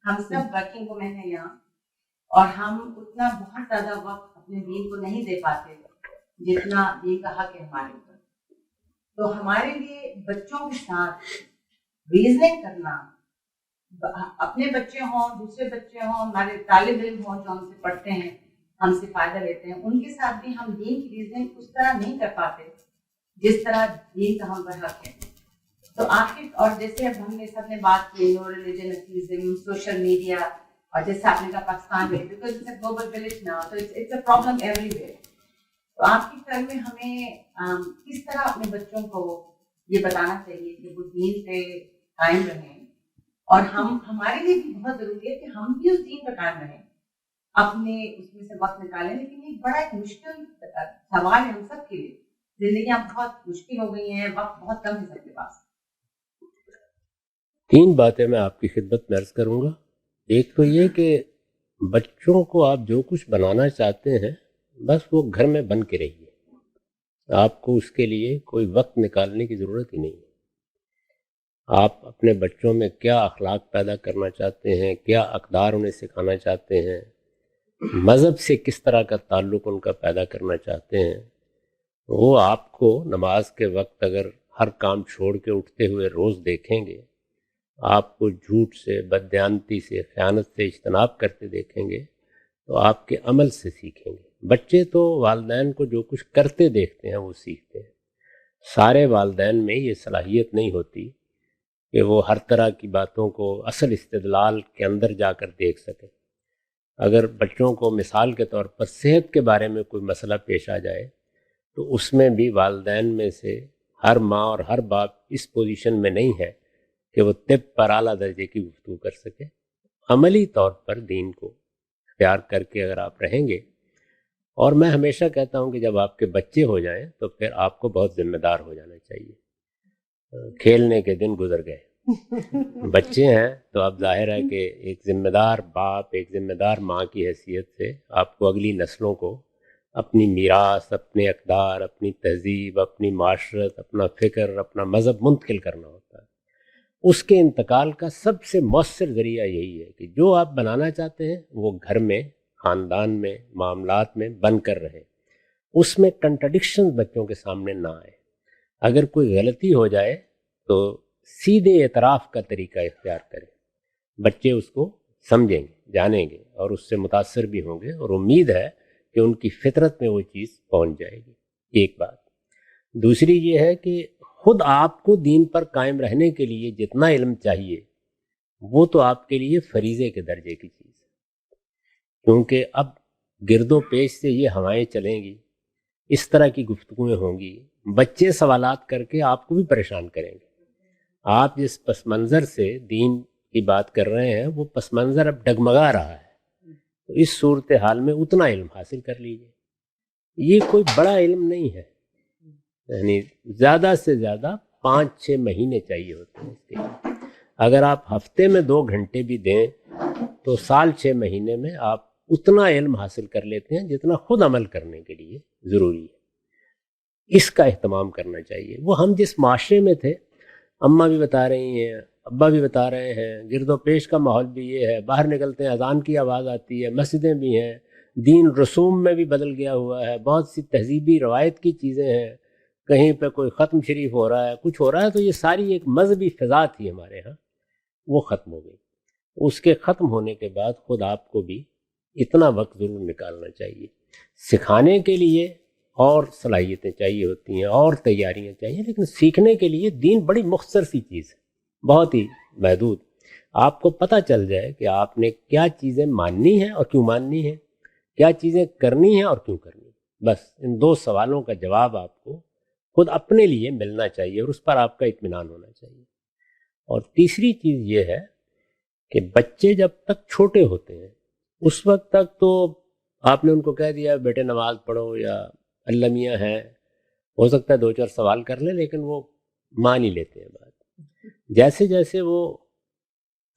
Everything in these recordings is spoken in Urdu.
ہم سب ورکنگ وومن ہیں یہاں، اور ہم اتنا بہت زیادہ وقت اپنے دین کو نہیں دے پاتے جتنا دین کا حق ہے ہمارے اوپر. تو ہمارے لیے بچوں کے ساتھ ریزننگ کرنا، اپنے بچے ہوں، دوسرے بچے ہوں، ہمارے طالب علم ہوں جو ہم سے پڑھتے ہیں، ہم سے فائدہ لیتے ہیں، ان کے ساتھ بھی ہم دین کی ریزننگ اس طرح نہیں کر پاتے جس طرح دین کا ہم پر حق ہے. تو آخر، اور جیسے اب ہم نے سب نے بات کی no religion atheism, social media, اور جیسے آپ نے کہا پاکستان میں، because it's a global village now, تو it's a problem everywhere. تو آپ کی خیال میں ہمیں کس طرح اپنے بچوں کو یہ بتانا چاہیے کہ وہ دین پہ قائم رہیں، اور ہمارے لیے بھی بہت ضروری ہے کہ ہم بھی اس دین پہ قائم رہیں، اپنے اس میں سے وقت نکالیں. لیکن یہ بڑا ایک مشکل سوال ہے ہم سب کے لیے. زندگیاں بہت مشکل ہو گئی ہیں، وقت بہت کم ہے سب کے پاس. 3 باتیں میں آپ کی خدمت میں عرض کروں گا. ایک تو یہ کہ بچوں کو آپ جو کچھ بنانا چاہتے ہیں بس وہ گھر میں بن کے رہیے، آپ کو اس کے لیے کوئی وقت نکالنے کی ضرورت ہی نہیں ہے. آپ اپنے بچوں میں کیا اخلاق پیدا کرنا چاہتے ہیں، کیا اقدار انہیں سکھانا چاہتے ہیں، مذہب سے کس طرح کا تعلق ان کا پیدا کرنا چاہتے ہیں، وہ آپ کو نماز کے وقت اگر ہر کام چھوڑ کے اٹھتے ہوئے روز دیکھیں گے، آپ کو جھوٹ سے، بددیانتی سے، خیانت سے اجتناب کرتے دیکھیں گے، تو آپ کے عمل سے سیکھیں گے. بچے تو والدین کو جو کچھ کرتے دیکھتے ہیں وہ سیکھتے ہیں. سارے والدین میں یہ صلاحیت نہیں ہوتی کہ وہ ہر طرح کی باتوں کو اصل استدلال کے اندر جا کر دیکھ سکیں. اگر بچوں کو مثال کے طور پر صحت کے بارے میں کوئی مسئلہ پیش آ جائے تو اس میں بھی والدین میں سے ہر ماں اور ہر باپ اس پوزیشن میں نہیں ہے کہ وہ طب پر اعلیٰ درجے کی گفتگو کر سکے. عملی طور پر دین کو اختیار کر کے اگر آپ رہیں گے، اور میں ہمیشہ کہتا ہوں کہ جب آپ کے بچے ہو جائیں تو پھر آپ کو بہت ذمہ دار ہو جانا چاہیے. کھیلنے کے دن گزر گئے، بچے ہیں تو اب ظاہر ہے کہ ایک ذمہ دار باپ، ایک ذمہ دار ماں کی حیثیت سے آپ کو اگلی نسلوں کو اپنی میراث، اپنے اقدار، اپنی تہذیب، اپنی معاشرت، اپنا فکر، اپنا مذہب منتقل کرنا ہوتا ہے. اس کے انتقال کا سب سے مؤثر ذریعہ یہی ہے کہ جو آپ بنانا چاہتے ہیں وہ گھر میں، خاندان میں، معاملات میں بن کر رہے. اس میں کنٹرڈکشن بچوں کے سامنے نہ آئے. اگر کوئی غلطی ہو جائے تو سیدھے اعتراف کا طریقہ اختیار کریں. بچے اس کو سمجھیں گے، جانیں گے، اور اس سے متاثر بھی ہوں گے، اور امید ہے کہ ان کی فطرت میں وہ چیز پہنچ جائے گی. ایک بات. دوسری یہ ہے کہ خود آپ کو دین پر قائم رہنے کے لیے جتنا علم چاہیے وہ تو آپ کے لیے فریضے کے درجے کی چیز ہے، کیونکہ اب گرد و پیش سے یہ ہوائیں چلیں گی، اس طرح کی گفتگویں ہوں گی، بچے سوالات کر کے آپ کو بھی پریشان کریں گے. آپ جس پس منظر سے دین کی بات کر رہے ہیں وہ پس منظر اب ڈگمگا رہا ہے. تو اس صورتحال میں اتنا علم حاصل کر لیجیے. یہ کوئی بڑا علم نہیں ہے، یعنی زیادہ سے زیادہ 5-6 مہینے چاہیے ہوتے ہیں اس کے لیے. اگر آپ ہفتے میں 2 گھنٹے بھی دیں تو سال 6 مہینے میں آپ اتنا علم حاصل کر لیتے ہیں جتنا خود عمل کرنے کے لیے ضروری ہے. اس کا اہتمام کرنا چاہیے. وہ ہم جس معاشرے میں تھے، اماں بھی بتا رہی ہیں، ابا بھی بتا رہے ہیں، گرد و پیش کا ماحول بھی یہ ہے. باہر نکلتے ہیں اذان کی آواز آتی ہے، مسجدیں بھی ہیں، دین رسوم میں بھی بدل گیا ہوا ہے، بہت سی تہذیبی روایت کی چیزیں ہیں، کہیں پہ کوئی ختم شریف ہو رہا ہے، کچھ ہو رہا ہے. تو یہ ساری ایک مذہبی فضا تھی ہمارے ہاں، وہ ختم ہو گئی. اس کے ختم ہونے کے بعد خود آپ کو بھی اتنا وقت ضرور نکالنا چاہیے. سکھانے کے لیے اور صلاحیتیں چاہیے ہوتی ہیں اور تیاریاں چاہیے، لیکن سیکھنے کے لیے دین بڑی مختصر سی چیز ہے، بہت ہی محدود. آپ کو پتہ چل جائے کہ آپ نے کیا چیزیں ماننی ہیں اور کیوں ماننی ہیں، کیا چیزیں کرنی ہیں اور کیوں کرنی ہیں. بس ان 2 سوالوں کا جواب آپ کو خود اپنے لیے ملنا چاہیے اور اس پر آپ کا اطمینان ہونا چاہیے. اور تیسری چیز یہ ہے کہ بچے جب تک چھوٹے ہوتے ہیں اس وقت تک تو آپ نے ان کو کہہ دیا بیٹے نماز پڑھو یا اللہ میاں ہیں، ہو سکتا ہے 2-4 سوال کر لیں لیکن وہ مان ہی لیتے ہیں بات. جیسے جیسے وہ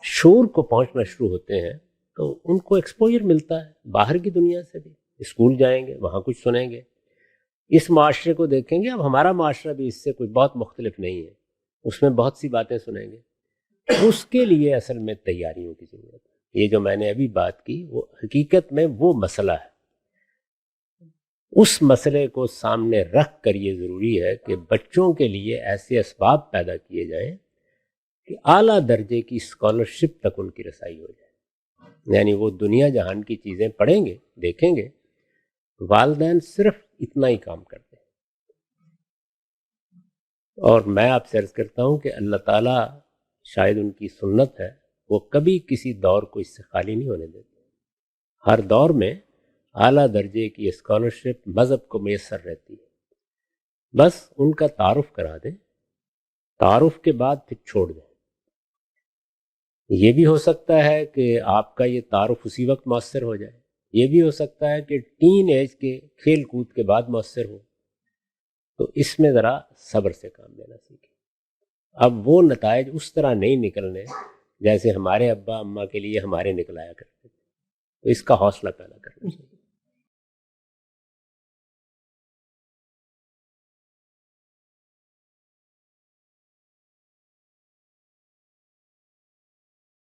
شعور کو پہنچنا شروع ہوتے ہیں تو ان کو ایکسپوجر ملتا ہے باہر کی دنیا سے بھی. اسکول جائیں گے، وہاں کچھ سنیں گے، اس معاشرے کو دیکھیں گے. اب ہمارا معاشرہ بھی اس سے کوئی بہت مختلف نہیں ہے، اس میں بہت سی باتیں سنیں گے. اس کے لیے اصل میں تیاریوں کی ضرورت ہے. یہ جو میں نے ابھی بات کی وہ حقیقت میں وہ مسئلہ ہے. اس مسئلے کو سامنے رکھ کر یہ ضروری ہے کہ بچوں کے لیے ایسے اسباب پیدا کیے جائیں کہ اعلیٰ درجے کی اسکالرشپ تک ان کی رسائی ہو جائے. یعنی وہ دنیا جہان کی چیزیں پڑھیں گے، دیکھیں گے، والدین صرف اتنا ہی کام کرتے ہیں. اور میں آپ سے عرض کرتا ہوں کہ اللہ تعالیٰ شاید ان کی سنت ہے، وہ کبھی کسی دور کو اس سے خالی نہیں ہونے دیتے. ہر دور میں اعلیٰ درجے کی اسکالرشپ مذہب کو میسر رہتی ہے. بس ان کا تعارف کرا دیں، تعارف کے بعد پھر چھوڑ دیں. یہ بھی ہو سکتا ہے کہ آپ کا یہ تعارف اسی وقت مؤثر ہو جائے، یہ بھی ہو سکتا ہے کہ ٹین ایج کے کھیل کود کے بعد مؤثر ہو. تو اس میں ذرا صبر سے کام لینا سیکھیں. اب وہ نتائج اس طرح نہیں نکلنے جیسے ہمارے ابا اماں کے لیے ہمارے نکلایا کرتے تھے. تو اس کا حوصلہ پیدا کرنا چاہیے.